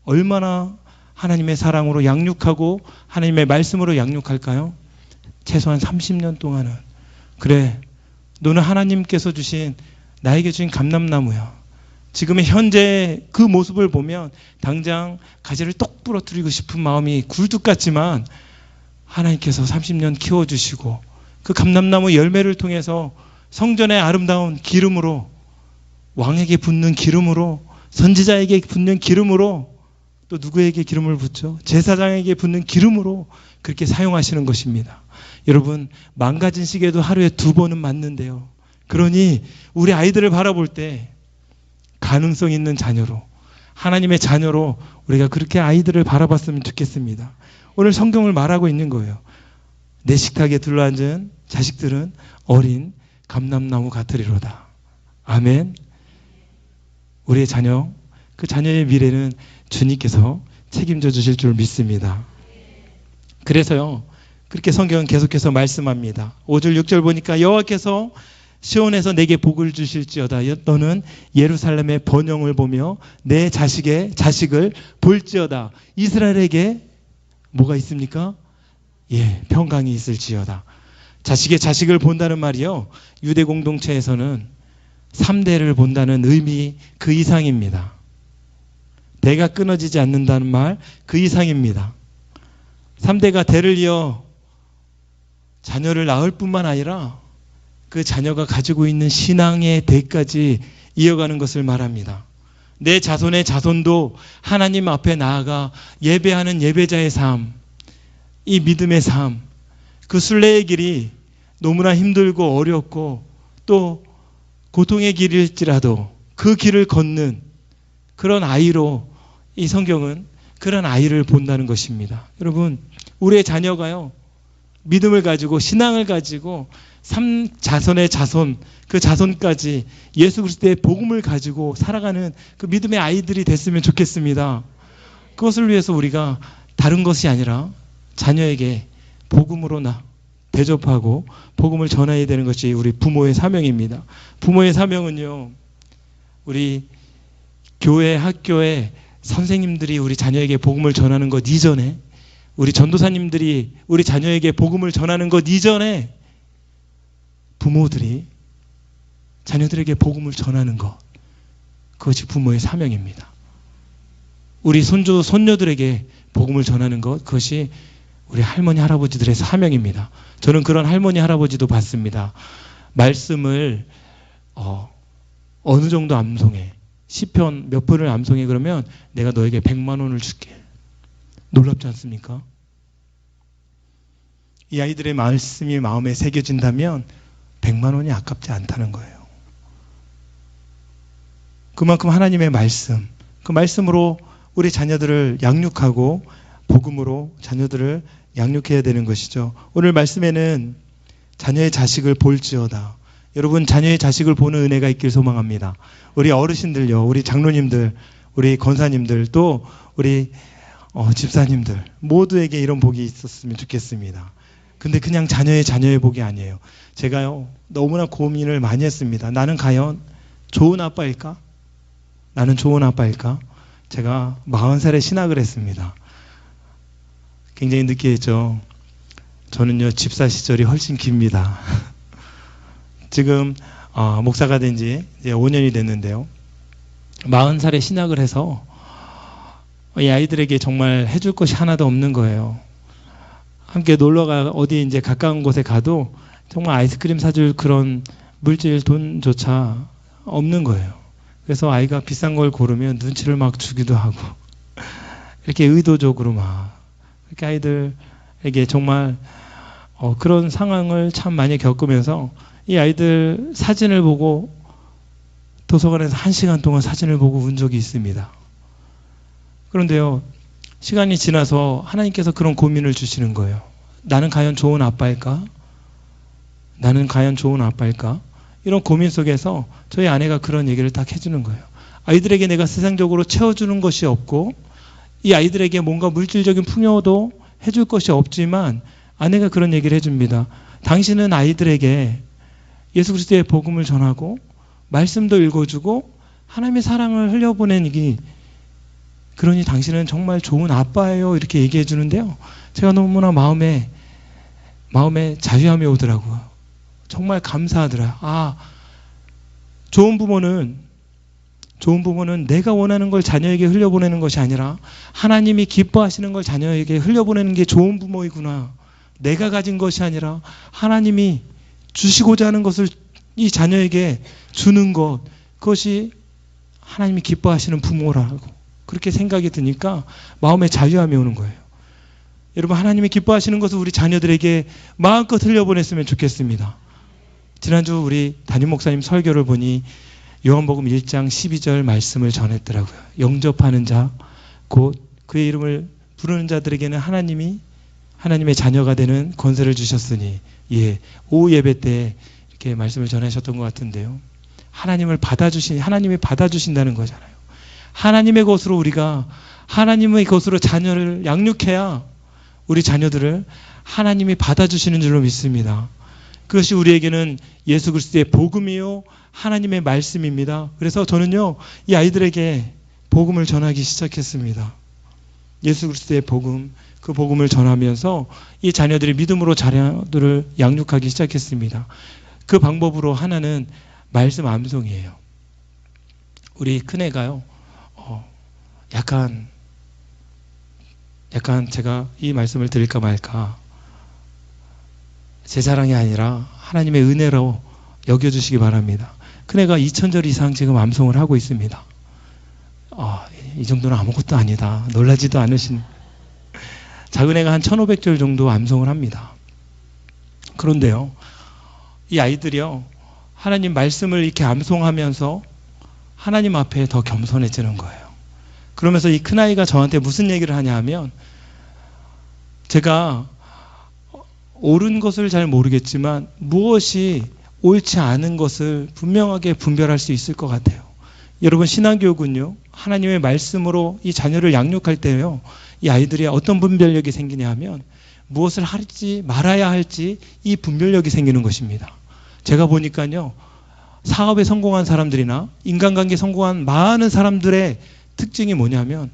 얼마나 하나님의 사랑으로 양육하고 하나님의 말씀으로 양육할까요? 최소한 30년 동안은. 그래, 너는 하나님께서 주신 나에게 주신 감람나무야. 지금의 현재 그 모습을 보면 당장 가지를 똑 부러뜨리고 싶은 마음이 굴뚝 같지만 하나님께서 30년 키워주시고 그 감람나무 열매를 통해서 성전의 아름다운 기름으로, 왕에게 붓는 기름으로, 선지자에게 붓는 기름으로, 또 누구에게 기름을 붓죠? 제사장에게 붓는 기름으로 그렇게 사용하시는 것입니다. 여러분, 망가진 시계도 하루에 2번은 맞는데요. 그러니 우리 아이들을 바라볼 때 가능성 있는 자녀로, 하나님의 자녀로 우리가 그렇게 아이들을 바라봤으면 좋겠습니다. 오늘 성경을 말하고 있는 거예요. 내 식탁에 둘러앉은 자식들은 어린 감람나무 같으리로다. 아멘. 우리의 자녀, 그 자녀의 미래는 주님께서 책임져 주실 줄 믿습니다. 그래서요, 그렇게 성경은 계속해서 말씀합니다. 5절 6절 보니까 여호와께서 시온에서 내게 복을 주실지어다. 너는 예루살렘의 번영을 보며 내 자식을 볼지어다. 이스라엘에게 뭐가 있습니까? 예, 평강이 있을지어다. 자식의 자식을 본다는 말이요, 유대 공동체에서는 3대를 본다는 의미 그 이상입니다. 대가 끊어지지 않는다는 말 그 이상입니다. 3대가 대를 이어 자녀를 낳을 뿐만 아니라 그 자녀가 가지고 있는 신앙의 대까지 이어가는 것을 말합니다. 내 자손의 자손도 하나님 앞에 나아가 예배하는 예배자의 삶, 이 믿음의 삶, 그 순례의 길이 너무나 힘들고 어렵고 또 고통의 길일지라도 그 길을 걷는 그런 아이로 이 성경은 그런 아이를 본다는 것입니다. 여러분, 우리의 자녀가요, 믿음을 가지고 신앙을 가지고 자손의 자손, 그 자손까지 예수 그리스도의 복음을 가지고 살아가는 그 믿음의 아이들이 됐으면 좋겠습니다. 그것을 위해서 우리가 다른 것이 아니라 자녀에게 복음으로 대접하고 복음을 전해야 되는 것이 우리 부모의 사명입니다. 부모의 사명은요, 우리 교회, 학교에 선생님들이 우리 자녀에게 복음을 전하는 것 이전에, 우리 전도사님들이 우리 자녀에게 복음을 전하는 것 이전에 부모들이 자녀들에게 복음을 전하는 것, 그것이 부모의 사명입니다. 우리 손주, 손녀들에게 복음을 전하는 것, 그것이 우리 할머니, 할아버지들의 사명입니다. 저는 그런 할머니, 할아버지도 봤습니다. 말씀을 어느 정도 암송해, 시편 몇 편을 암송해, 그러면 내가 너에게 100만 원을 줄게. 놀랍지 않습니까? 이 아이들의 말씀이 마음에 새겨진다면 100만 원이 아깝지 않다는 거예요. 그만큼 하나님의 말씀, 그 말씀으로 우리 자녀들을 양육하고 복음으로 자녀들을 양육해야 되는 것이죠. 오늘 말씀에는 자녀의 자식을 볼지어다. 여러분, 자녀의 자식을 보는 은혜가 있길 소망합니다. 우리 어르신들요, 우리 장로님들, 우리 권사님들, 또 우리 집사님들 모두에게 이런 복이 있었으면 좋겠습니다. 근데 그냥 자녀의 복이 아니에요. 제가요, 너무나 고민을 많이 했습니다. 나는 과연 좋은 아빠일까? 나는 좋은 아빠일까? 제가 40살에 신학을 했습니다. 굉장히 늦게 했죠. 저는요, 집사 시절이 훨씬 깁니다. 지금 목사가 된 지 이제 5년이 됐는데요. 40살에 신학을 해서 이 아이들에게 정말 해줄 것이 하나도 없는 거예요. 함께 놀러가 어디 이제 가까운 곳에 가도 정말 아이스크림 사줄 그런 물질 돈조차 없는 거예요. 그래서 아이가 비싼 걸 고르면 눈치를 막 주기도 하고 이렇게 의도적으로 막 이렇게 아이들에게 정말 그런 상황을 참 많이 겪으면서 이 아이들 사진을 보고 도서관에서 1시간 동안 사진을 보고 운 적이 있습니다. 그런데요, 시간이 지나서 하나님께서 그런 고민을 주시는 거예요. 나는 과연 좋은 아빠일까? 나는 과연 좋은 아빠일까? 이런 고민 속에서 저희 아내가 그런 얘기를 딱 해주는 거예요. 아이들에게 내가 세상적으로 채워주는 것이 없고 이 아이들에게 뭔가 물질적인 풍요도 해줄 것이 없지만 아내가 그런 얘기를 해줍니다. 당신은 아이들에게 예수 그리스도의 복음을 전하고 말씀도 읽어주고 하나님의 사랑을 흘려보내기, 그러니 당신은 정말 좋은 아빠예요, 이렇게 얘기해 주는데요, 제가 너무나 마음에 자유함이 오더라고요. 정말 감사하더라고요. 좋은 부모는 내가 원하는 걸 자녀에게 흘려보내는 것이 아니라 하나님이 기뻐하시는 걸 자녀에게 흘려보내는 게 좋은 부모이구나. 내가 가진 것이 아니라 하나님이 주시고자 하는 것을 이 자녀에게 주는 것, 그것이 하나님이 기뻐하시는 부모라고 그렇게 생각이 드니까 마음에 자유함이 오는 거예요. 여러분, 하나님이 기뻐하시는 것을 우리 자녀들에게 마음껏 흘려보냈으면 좋겠습니다. 지난주 우리 담임 목사님 설교를 보니 요한복음 1장 12절 말씀을 전했더라고요. 영접하는 자, 곧 그의 이름을 부르는 자들에게는 하나님의 자녀가 되는 권세를 주셨으니, 오후 예배 때 이렇게 말씀을 전하셨던 것 같은데요. 하나님이 받아주신다는 거잖아요. 하나님의 것으로 우리가 하나님의 것으로 자녀를 양육해야 우리 자녀들을 하나님이 받아주시는 줄로 믿습니다. 그것이 우리에게는 예수 그리스도의 복음이요 하나님의 말씀입니다. 그래서 저는요, 이 아이들에게 복음을 전하기 시작했습니다. 예수 그리스도의 복음, 그 복음을 전하면서 이 자녀들이 믿음으로 자녀들을 양육하기 시작했습니다. 그 방법으로 하나는 말씀 암송이에요. 우리 큰애가요, 약간 제가 이 말씀을 드릴까 말까, 제 자랑이 아니라 하나님의 은혜로 여겨주시기 바랍니다. 큰애가 2000절 이상 지금 암송을 하고 있습니다. 이 정도는 아무것도 아니다, 놀라지도 않으신. 작은애가 한 1500절 정도 암송을 합니다. 그런데요, 이 아이들이요, 하나님 말씀을 이렇게 암송하면서 하나님 앞에 더 겸손해지는 거예요. 그러면서 이 큰아이가 저한테 무슨 얘기를 하냐 하면, 제가 옳은 것을 잘 모르겠지만 무엇이 옳지 않은 것을 분명하게 분별할 수 있을 것 같아요. 여러분, 신앙교육은요, 하나님의 말씀으로 이 자녀를 양육할 때요, 이 아이들이 어떤 분별력이 생기냐 하면 무엇을 할지 말아야 할지 이 분별력이 생기는 것입니다. 제가 보니까요, 사업에 성공한 사람들이나 인간관계에 성공한 많은 사람들의 특징이 뭐냐면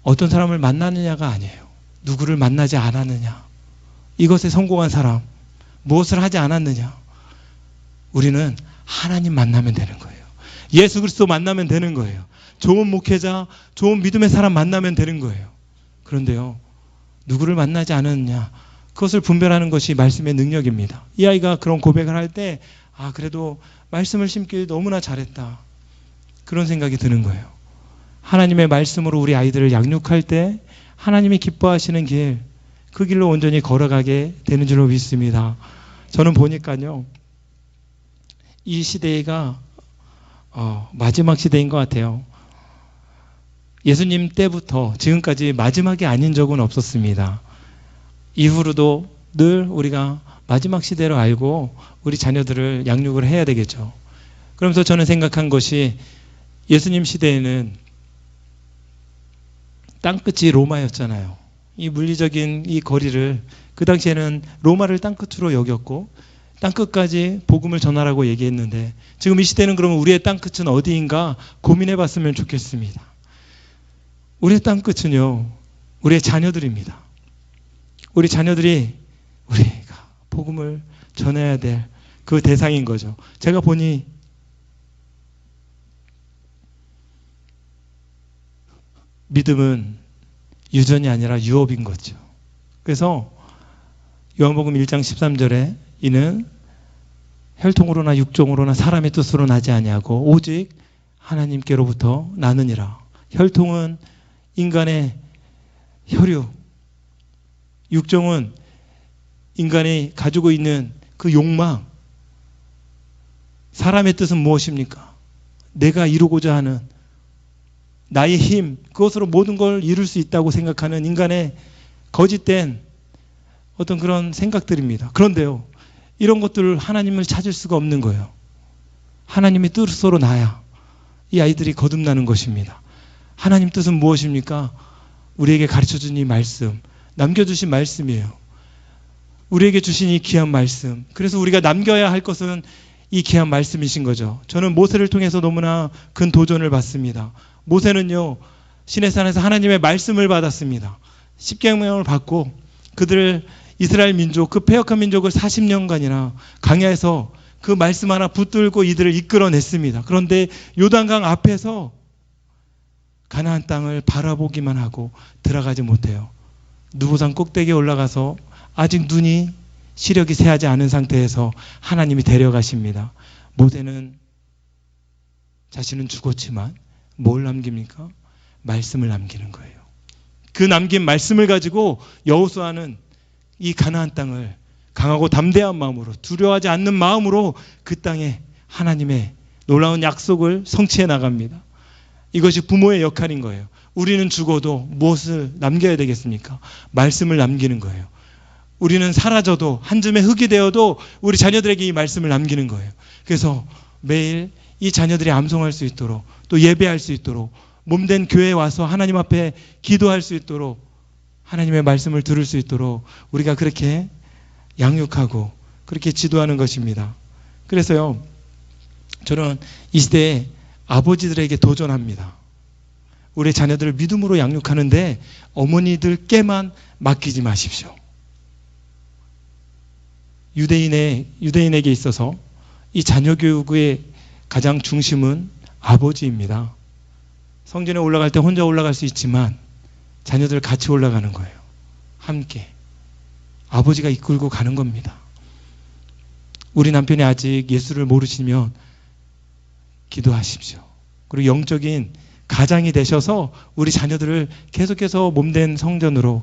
어떤 사람을 만나느냐가 아니에요. 누구를 만나지 않았느냐. 이것에 성공한 사람, 무엇을 하지 않았느냐. 우리는 하나님 만나면 되는 거예요. 예수 그리스도 만나면 되는 거예요. 좋은 목회자, 좋은 믿음의 사람 만나면 되는 거예요. 그런데요, 누구를 만나지 않았느냐, 그것을 분별하는 것이 말씀의 능력입니다. 이 아이가 그런 고백을 할 때, 그래도 말씀을 심길 너무나 잘했다, 그런 생각이 드는 거예요. 하나님의 말씀으로 우리 아이들을 양육할 때 하나님이 기뻐하시는 길, 그 길로 온전히 걸어가게 되는 줄로 믿습니다. 저는 보니까요, 이 시대가 마지막 시대인 것 같아요. 예수님 때부터 지금까지 마지막이 아닌 적은 없었습니다. 이후로도 늘 우리가 마지막 시대로 알고 우리 자녀들을 양육을 해야 되겠죠. 그러면서 저는 생각한 것이 예수님 시대에는 땅끝이 로마였잖아요. 이 물리적인 이 거리를 그 당시에는 로마를 땅끝으로 여겼고 땅끝까지 복음을 전하라고 얘기했는데 지금 이 시대는 그러면 우리의 땅끝은 어디인가 고민해 봤으면 좋겠습니다. 우리의 땅끝은요, 우리의 자녀들입니다. 우리 자녀들이 우리가 복음을 전해야 될 그 대상인 거죠. 제가 보니 믿음은 유전이 아니라 유업인 거죠. 그래서 요한복음 1장 13절에 이는 혈통으로나 육종으로나 사람의 뜻으로 나지 아니하고 오직 하나님께로부터 나느니라. 혈통은 인간의 혈육, 육종은 인간이 가지고 있는 그 욕망, 사람의 뜻은 무엇입니까? 내가 이루고자 하는 나의 힘, 그것으로 모든 걸 이룰 수 있다고 생각하는 인간의 거짓된 어떤 그런 생각들입니다. 그런데요, 이런 것들을 하나님을 찾을 수가 없는 거예요. 하나님의 뜻으로 나야 이 아이들이 거듭나는 것입니다. 하나님 뜻은 무엇입니까? 우리에게 가르쳐준 이 말씀, 남겨주신 말씀이에요. 우리에게 주신 이 귀한 말씀. 그래서 우리가 남겨야 할 것은 이 귀한 말씀이신 거죠. 저는 모세를 통해서 너무나 큰 도전을 받습니다. 모세는요, 시내산에서 하나님의 말씀을 받았습니다. 십계명을 받고 그들을 이스라엘 민족, 그 패역한 민족을 40년간이나 광야에서 그 말씀 하나 붙들고 이들을 이끌어냈습니다. 그런데 요단강 앞에서 가나안 땅을 바라보기만 하고 들어가지 못해요. 누보산 꼭대기에 올라가서 아직 눈이 시력이 새하지 않은 상태에서 하나님이 데려가십니다. 모세는 자신은 죽었지만 뭘 남깁니까? 말씀을 남기는 거예요. 그 남긴 말씀을 가지고 여호수아는 이 가나안 땅을 강하고 담대한 마음으로, 두려워하지 않는 마음으로 그 땅에 하나님의 놀라운 약속을 성취해 나갑니다. 이것이 부모의 역할인 거예요. 우리는 죽어도 무엇을 남겨야 되겠습니까? 말씀을 남기는 거예요. 우리는 사라져도 한 줌의 흙이 되어도 우리 자녀들에게 이 말씀을 남기는 거예요. 그래서 매일 이 자녀들이 암송할 수 있도록, 또 예배할 수 있도록, 몸된 교회에 와서 하나님 앞에 기도할 수 있도록, 하나님의 말씀을 들을 수 있도록 우리가 그렇게 양육하고 그렇게 지도하는 것입니다. 그래서요, 저는 이 시대에 아버지들에게 도전합니다. 우리 자녀들을 믿음으로 양육하는데 어머니들께만 맡기지 마십시오. 유대인에게 있어서 이 자녀 교육의 가장 중심은 아버지입니다. 성전에 올라갈 때 혼자 올라갈 수 있지만 자녀들 같이 올라가는 거예요. 함께. 아버지가 이끌고 가는 겁니다. 우리 남편이 아직 예수를 모르시면 기도하십시오. 그리고 영적인 가장이 되셔서 우리 자녀들을 계속해서 몸된 성전으로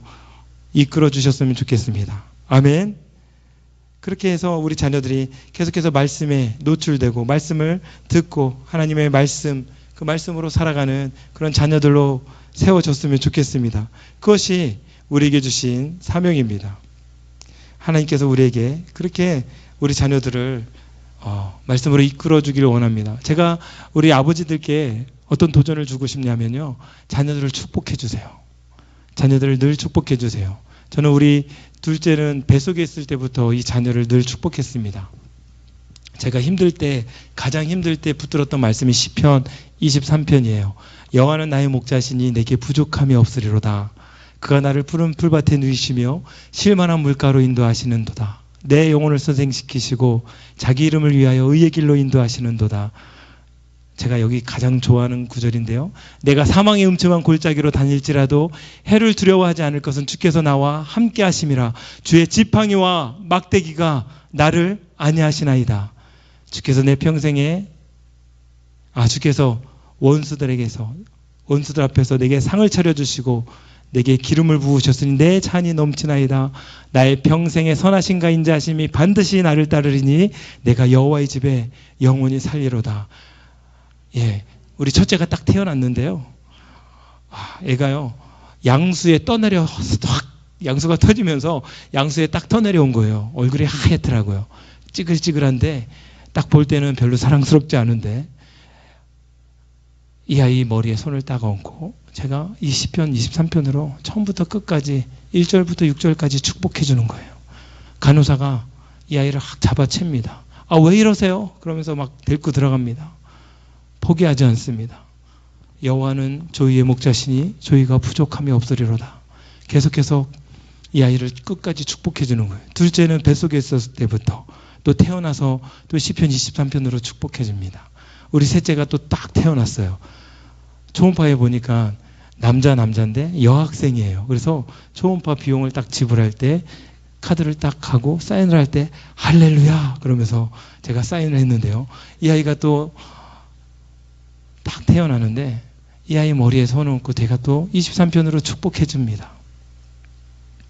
이끌어 주셨으면 좋겠습니다. 아멘. 그렇게 해서 우리 자녀들이 계속해서 말씀에 노출되고 말씀을 듣고 하나님의 말씀, 그 말씀으로 살아가는 그런 자녀들로 세워졌으면 좋겠습니다. 그것이 우리에게 주신 사명입니다. 하나님께서 우리에게 그렇게 우리 자녀들을 말씀으로 이끌어 주기를 원합니다. 제가 우리 아버지들께 어떤 도전을 주고 싶냐면요, 자녀들을 축복해 주세요. 자녀들을 늘 축복해 주세요. 저는 우리 둘째는 뱃속에 있을 때부터 이 자녀를 늘 축복했습니다. 제가 힘들 때, 가장 힘들 때 붙들었던 말씀이 시편 23편이에요. 여호와는 나의 목자시니 내게 부족함이 없으리로다. 그가 나를 푸른 풀밭에 누이시며 쉴만한 물가로 인도하시는도다. 내 영혼을 선생시키시고 자기 이름을 위하여 의의 길로 인도하시는도다. 제가 여기 가장 좋아하는 구절인데요. 내가 사망의 음침한 골짜기로 다닐지라도 해를 두려워하지 않을 것은 주께서 나와 함께 하심이라. 주의 지팡이와 막대기가 나를 안위하시나이다. 주께서 내 평생에 주께서 원수들 앞에서 내게 상을 차려주시고 내게 기름을 부으셨으니 내 잔이 넘치나이다. 나의 평생에 선하신가 인자하심이 반드시 나를 따르리니 내가 여호와의 집에 영원히 살리로다. 예, 우리 첫째가 딱 태어났는데요. 애가요 양수에 떠내려 확 양수가 터지면서 양수에 딱 떠내려온 거예요. 얼굴이 하얗더라고요. 찌글찌글한데 딱 볼 때는 별로 사랑스럽지 않은데 이 아이 머리에 손을 딱 얹고 제가 20편, 23편으로 처음부터 끝까지 1절부터 6절까지 축복해 주는 거예요. 간호사가 이 아이를 확 잡아챕니다. 아, 왜 이러세요? 그러면서 막 데리고 들어갑니다. 포기하지 않습니다. 여호와는 저희의 목자시니 저희가 부족함이 없으리로다. 계속해서 이 아이를 끝까지 축복해 주는 거예요. 둘째는 뱃속에 있었을 때부터 또 태어나서 또 시편 23편으로 축복해 줍니다. 우리 셋째가 또 딱 태어났어요. 초음파에 보니까 남자인데 여학생이에요. 그래서 초음파 비용을 딱 지불할 때 카드를 딱 하고 사인을 할 때 할렐루야 그러면서 제가 사인을 했는데요. 이 아이가 또 딱 태어나는데 이 아이 머리에 손을 얹고 제가 또 23편으로 축복해 줍니다.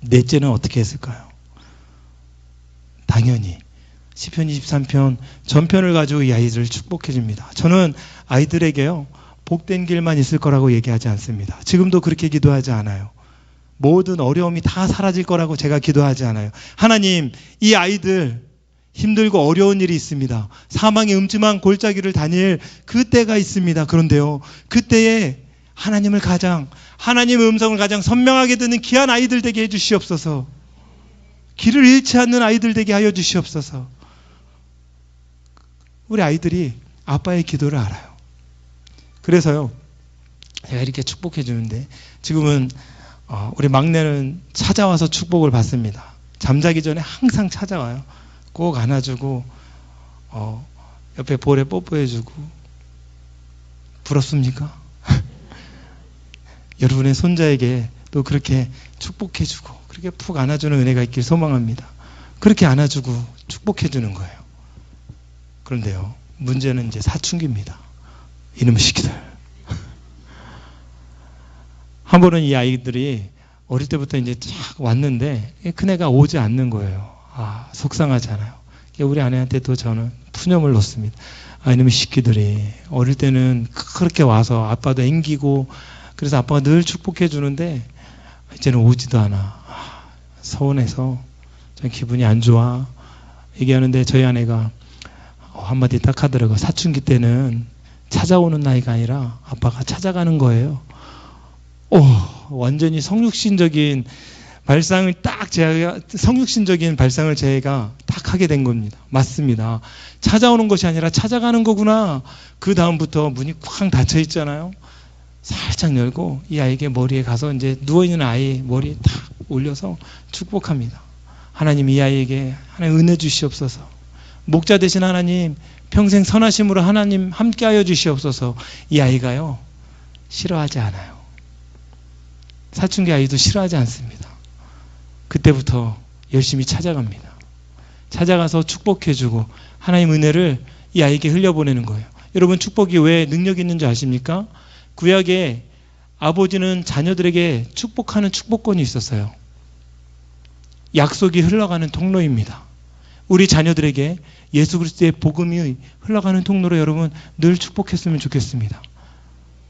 넷째는 어떻게 했을까요? 당연히 시편 23편 전편을 가지고 이 아이들을 축복해 줍니다. 저는 아이들에게요 복된 길만 있을 거라고 얘기하지 않습니다. 지금도 그렇게 기도하지 않아요. 모든 어려움이 다 사라질 거라고 제가 기도하지 않아요. 하나님, 이 아이들 힘들고 어려운 일이 있습니다. 사망의 음침한 골짜기를 다닐 그때가 있습니다. 그런데요, 그때에 하나님의 음성을 가장 선명하게 듣는 귀한 아이들 되게 해주시옵소서. 길을 잃지 않는 아이들 되게 하여 주시옵소서. 우리 아이들이 아빠의 기도를 알아요. 그래서요, 제가 이렇게 축복해 주는데 지금은 우리 막내는 찾아와서 축복을 받습니다. 잠자기 전에 항상 찾아와요. 꼭 안아주고 옆에 볼에 뽀뽀해주고. 부럽습니까? 여러분의 손자에게 또 그렇게 축복해주고 그렇게 푹 안아주는 은혜가 있길 소망합니다. 그렇게 안아주고 축복해주는 거예요. 그런데요, 문제는 이제 사춘기입니다. 이놈의 시키들. 한 번은 이 아이들이 어릴 때부터 이제 쫙 왔는데 큰애가 오지 않는 거예요. 아, 속상하잖아요. 우리 아내한테도 저는 푸념을 놓습니다. 아, 이놈의 시키들이 어릴 때는 그렇게 와서 아빠도 앵기고 그래서 아빠가 늘 축복해 주는데 이제는 오지도 않아. 아, 서운해서 전 기분이 안 좋아 얘기하는데 저희 아내가 한마디 딱 하더라고요. 사춘기 때는 찾아오는 나이가 아니라 아빠가 찾아가는 거예요. 완전히 성육신적인 발상을 제가 딱 하게 된 겁니다. 맞습니다. 찾아오는 것이 아니라 찾아가는 거구나. 그 다음부터 문이 쾅 닫혀 있잖아요. 살짝 열고 이 아이에게 머리에 가서 이제 누워있는 아이 머리에 탁 올려서 축복합니다. 하나님, 이 아이에게 하나님 은혜 주시옵소서. 목자 되신 하나님, 평생 선하심으로 하나님 함께하여 주시옵소서. 이 아이가요, 싫어하지 않아요. 사춘기 아이도 싫어하지 않습니다. 그때부터 열심히 찾아갑니다. 찾아가서 축복해주고 하나님 은혜를 이 아이에게 흘려보내는 거예요. 여러분, 축복이 왜 능력이 있는지 아십니까? 구약에 아버지는 자녀들에게 축복하는 축복권이 있었어요. 약속이 흘러가는 통로입니다. 우리 자녀들에게 예수 그리스도의 복음이 흘러가는 통로로 여러분 늘 축복했으면 좋겠습니다.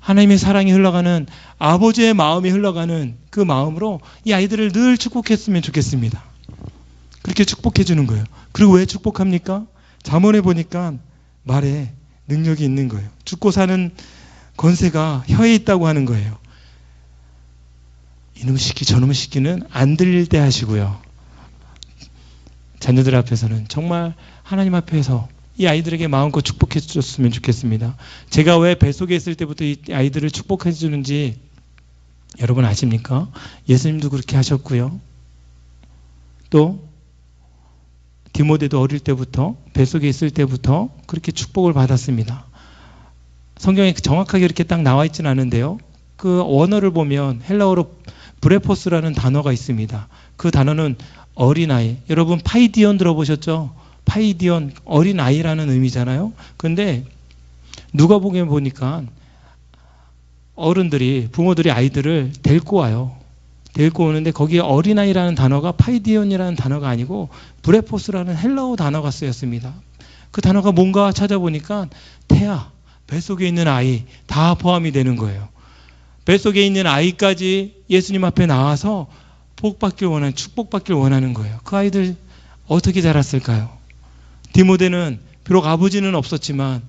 하나님의 사랑이 흘러가는, 아버지의 마음이 흘러가는 그 마음으로 이 아이들을 늘 축복했으면 좋겠습니다. 그렇게 축복해 주는 거예요. 그리고 왜 축복합니까? 잠언에 보니까 말에 능력이 있는 거예요. 죽고 사는 권세가 혀에 있다고 하는 거예요. 이놈 시키 저놈 시키는 안 들릴 때 하시고요. 자녀들 앞에서는 정말 하나님 앞에서 이 아이들에게 마음껏 축복해 줬으면 좋겠습니다. 제가 왜 뱃속에 있을 때부터 이 아이들을 축복해 주는지 여러분 아십니까? 예수님도 그렇게 하셨고요. 또 디모데도 어릴 때부터 뱃속에 있을 때부터 그렇게 축복을 받았습니다. 성경에 정확하게 이렇게 딱 나와 있지는 않은데요. 그 원어를 보면 헬라어로 브레포스라는 단어가 있습니다. 그 단어는 어린아이. 여러분 파이디온 들어보셨죠? 파이디온, 어린아이라는 의미잖아요. 근데 누가복음에 보니까 어른들이, 부모들이 아이들을 데리고 와요. 데리고 오는데 거기에 어린아이라는 단어가 파이디온이라는 단어가 아니고 브레포스라는 헬라어 단어가 쓰였습니다. 그 단어가 뭔가 찾아보니까 태아, 뱃속에 있는 아이 다 포함이 되는 거예요. 뱃속에 있는 아이까지 예수님 앞에 나와서 복받길 원하는, 축복받길 원하는 거예요. 그 아이들 어떻게 자랐을까요? 디모데는 비록 아버지는 없었지만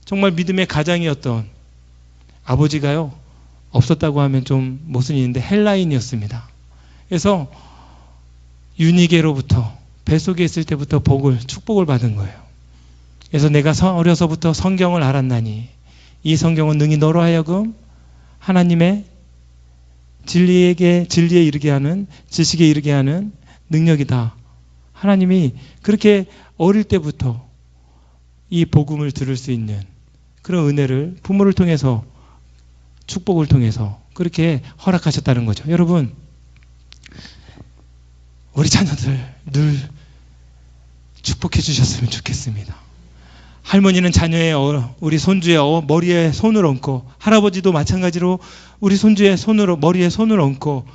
정말 믿음의 가장이었던, 아버지가요 없었다고 하면 좀 모순인데 헬라인이었습니다. 그래서 유니게로부터, 뱃속에 있을 때부터 축복을 받은 거예요. 그래서 내가 어려서부터 성경을 알았나니 이 성경은 능히 너로 하여금 하나님의 진리에 이르게 하는, 지식에 이르게 하는 능력이다. 하나님이 그렇게 어릴 때부터 이 복음을 들을 수 있는 그런 은혜를 부모를 통해서, 축복을 통해서 그렇게 허락하셨다는 거죠. 여러분, 우리 자녀들 늘 축복해 주셨으면 좋겠습니다. 할머니는 자녀의, 우리 손주의 머리에 손을 얹고, 할아버지도 마찬가지로 우리 손주의 머리에 손을 얹고,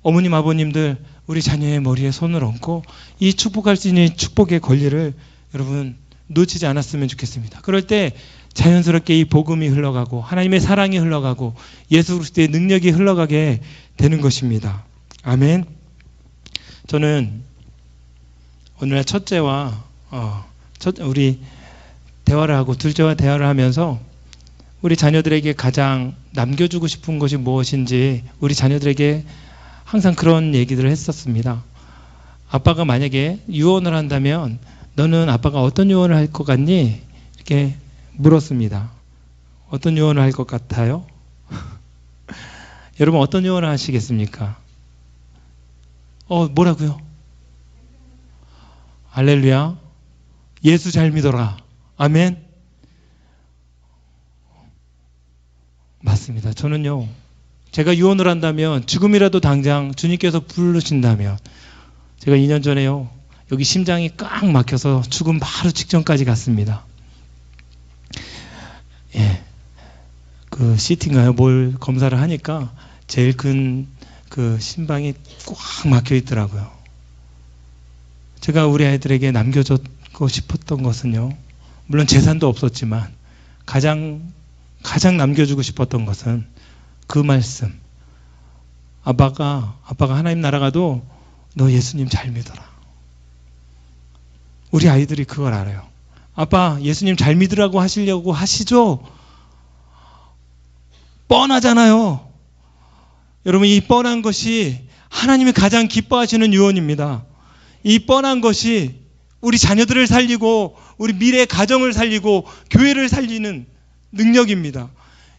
어머님, 아버님들 우리 자녀의 머리에 손을 얹고 이 축복할 수 있는 축복의 권리를 여러분 놓치지 않았으면 좋겠습니다. 그럴 때 자연스럽게 이 복음이 흘러가고 하나님의 사랑이 흘러가고 예수 그리스도의 능력이 흘러가게 되는 것입니다. 아멘. 저는 오늘날 첫째와 우리 대화를 하고 둘째와 대화를 하면서 우리 자녀들에게 가장 남겨주고 싶은 것이 무엇인지 우리 자녀들에게 항상 그런 얘기들을 했었습니다. 아빠가 만약에 유언을 한다면 너는 아빠가 어떤 유언을 할 것 같니? 이렇게 물었습니다. 어떤 유언을 할 것 같아요? 여러분 어떤 유언을 하시겠습니까? 뭐라고요? 할렐루야. 예수 잘 믿어라. 아멘. 맞습니다. 저는요, 제가 유언을 한다면 지금이라도 당장 주님께서 부르신다면 제가 2년 전에요, 여기 심장이 꽉 막혀서 죽음 바로 직전까지 갔습니다. 예, 그 CT인가요? 뭘 검사를 하니까 제일 큰 그 심방이 꽉 막혀 있더라고요. 제가 우리 아이들에게 남겨주고 싶었던 것은요, 물론 재산도 없었지만 가장 남겨주고 싶었던 것은 그 말씀. 아빠가 하나님 나라 가도 너 예수님 잘 믿어라. 우리 아이들이 그걸 알아요. 아빠 예수님 잘 믿으라고 하시려고 하시죠? 뻔하잖아요. 여러분 이 뻔한 것이 하나님이 가장 기뻐하시는 유언입니다. 이 뻔한 것이 우리 자녀들을 살리고 우리 미래 가정을 살리고 교회를 살리는 능력입니다.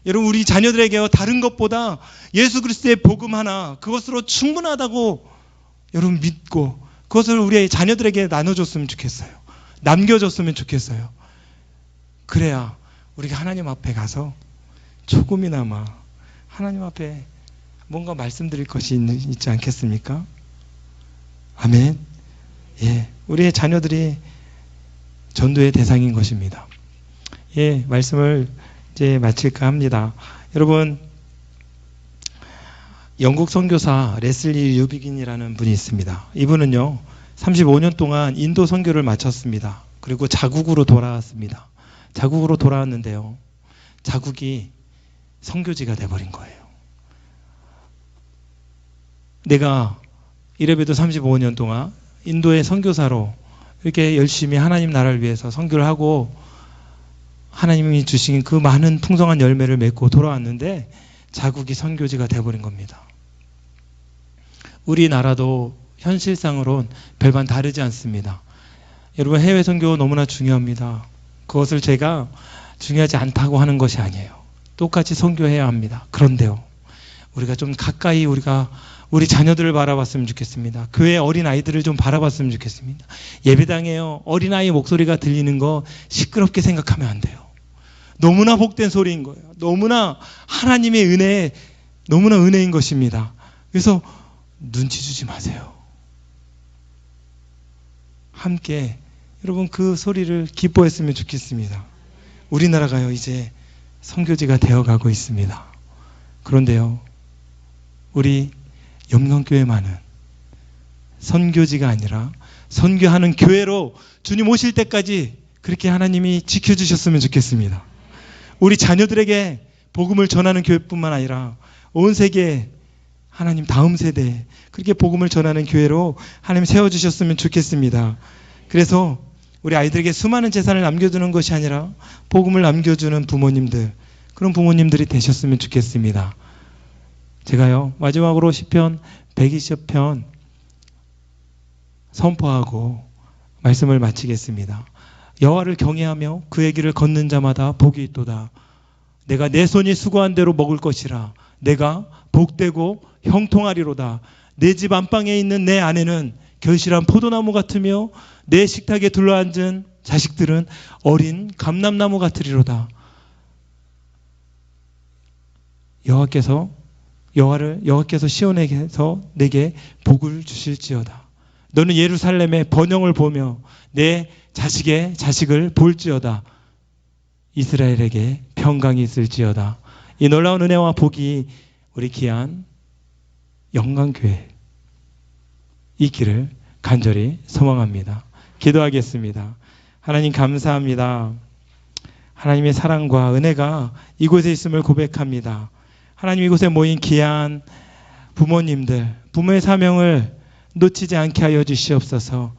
여러분 우리 자녀들에게 다른 것보다 예수 그리스도의 복음 하나 그것으로 충분하다고 여러분 믿고 그것을 우리 자녀들에게 나눠줬으면 좋겠어요. 남겨줬으면 좋겠어요. 그래야 우리가 하나님 앞에 가서 조금이나마 하나님 앞에 뭔가 말씀드릴 것이 있지 않겠습니까? 아멘. 예, 우리의 자녀들이 전도의 대상인 것입니다. 예, 말씀을 이제 마칠까 합니다. 여러분, 영국 선교사 레슬리 유비긴이라는 분이 있습니다. 이분은요, 35년 동안 인도 선교를 마쳤습니다. 그리고 자국으로 돌아왔습니다. 자국으로 돌아왔는데요, 자국이 선교지가 돼버린 거예요. 내가 이래봬도 35년 동안 인도의 선교사로 이렇게 열심히 하나님 나라를 위해서 선교를 하고 하나님이 주신 그 많은 풍성한 열매를 맺고 돌아왔는데 자국이 선교지가 돼버린 겁니다. 우리나라도 현실상으론 별반 다르지 않습니다. 여러분 해외 선교 너무나 중요합니다. 그것을 제가 중요하지 않다고 하는 것이 아니에요. 똑같이 선교해야 합니다. 그런데요, 우리가 좀 가까이 우리 자녀들을 바라봤으면 좋겠습니다. 교회 어린아이들을 좀 바라봤으면 좋겠습니다. 예배당에요, 어린아이 목소리가 들리는 거 시끄럽게 생각하면 안 돼요. 너무나 복된 소리인 거예요. 너무나 하나님의 은혜, 너무나 은혜인 것입니다. 그래서 눈치 주지 마세요. 함께 여러분 그 소리를 기뻐했으면 좋겠습니다. 우리나라가요 이제 선교지가 되어가고 있습니다. 그런데요, 우리 영광교회만은 선교지가 아니라 선교하는 교회로 주님 오실 때까지 그렇게 하나님이 지켜주셨으면 좋겠습니다. 우리 자녀들에게 복음을 전하는 교회뿐만 아니라 온 세계 하나님 다음 세대 그렇게 복음을 전하는 교회로 하나님 세워주셨으면 좋겠습니다. 그래서 우리 아이들에게 수많은 재산을 남겨주는 것이 아니라 복음을 남겨주는 부모님들, 그런 부모님들이 되셨으면 좋겠습니다. 제가요 마지막으로 시편 120편 선포하고 말씀을 마치겠습니다. 여호와를 경외하며 그의 길을 걷는 자마다 복이 있도다. 내가 내 손이 수고한 대로 먹을 것이라. 내가 복되고 형통하리로다. 내 집 안방에 있는 내 아내는 결실한 포도나무 같으며 내 식탁에 둘러앉은 자식들은 어린 감람나무 같으리로다. 여호와께서 시온에게서 내게 복을 주실지어다. 너는 예루살렘의 번영을 보며 내 자식의 자식을 볼지어다. 이스라엘에게 평강이 있을지어다. 이 놀라운 은혜와 복이 우리 귀한 영광교회 있기를 간절히 소망합니다. 기도하겠습니다. 하나님 감사합니다. 하나님의 사랑과 은혜가 이곳에 있음을 고백합니다. 하나님 이곳에 모인 귀한 부모님들, 부모의 사명을 놓치지 않게 하여 주시옵소서.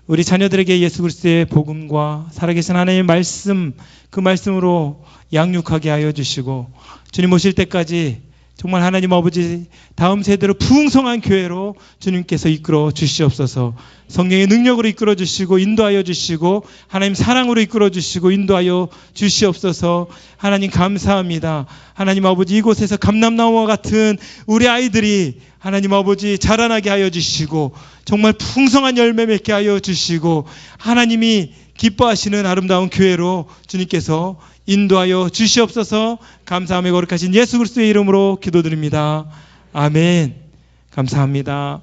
우리 자녀들에게 예수 그리스도의 복음과 살아계신 하나님의 말씀, 그 말씀으로 양육하게 하여 주시고 주님 오실 때까지 정말 하나님 아버지 다음 세대로 풍성한 교회로 주님께서 이끌어 주시옵소서. 성령의 능력으로 이끌어 주시고 인도하여 주시고 하나님 사랑으로 이끌어 주시고 인도하여 주시옵소서. 하나님 감사합니다. 하나님 아버지 이곳에서 감람나무와 같은 우리 아이들이 하나님 아버지 자라나게 하여 주시고 정말 풍성한 열매 맺게 하여 주시고 하나님이 기뻐하시는 아름다운 교회로 주님께서 인도하여 주시옵소서. 감사하며 거룩하신 예수 그리스도의 이름으로 기도드립니다. 아멘. 감사합니다.